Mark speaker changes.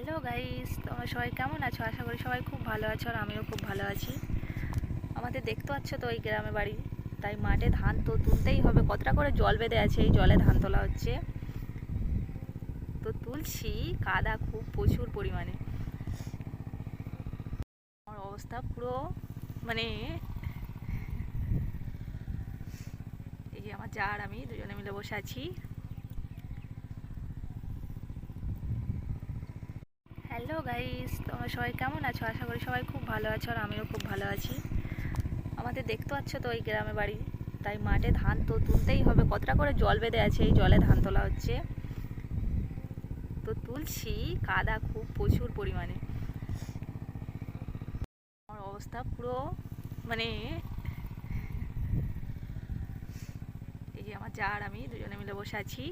Speaker 1: Hello guys, তোমরা সবাই কেমন আছো? আশা করি সবাই খুব ভালো আছো আর আমিও খুব ভালো আছি। আমাদের দেখতে পাচ্ছ তো ওই গ্রামে বাড়ি, তাই মাঠে ধান তো তুলতেই হবে। কতটা করে জল বেঁধে আছে, এই জলে ধান তোলা হচ্ছে। তো তুলছি, কাদা খুব প্রচুর পরিমাণে। আমার অবস্থা পুরো মানে এই যে আমার যা আর আমি দুজনে মিলে বসে আছি। হ্যালো গাইস, তোমরা সবাই কেমন আছো? আশা করি সবাই খুব ভালো আছো আর আমিও খুব ভালো আছি। আমাদের দেখতে পাচ্ছ তো ওই গ্রামে বাড়ি, তাই মাঠে ধান তো তুলতেই হবে। কতটা করে জল বেঁধে আছে, এই জলে ধান তোলা হচ্ছে। তো তুলছি, কাদা খুব প্রচুর পরিমাণে। আমার অবস্থা পুরো মানে এই যে আমার যা আর আমি দুজনে মিলে বসে আছি।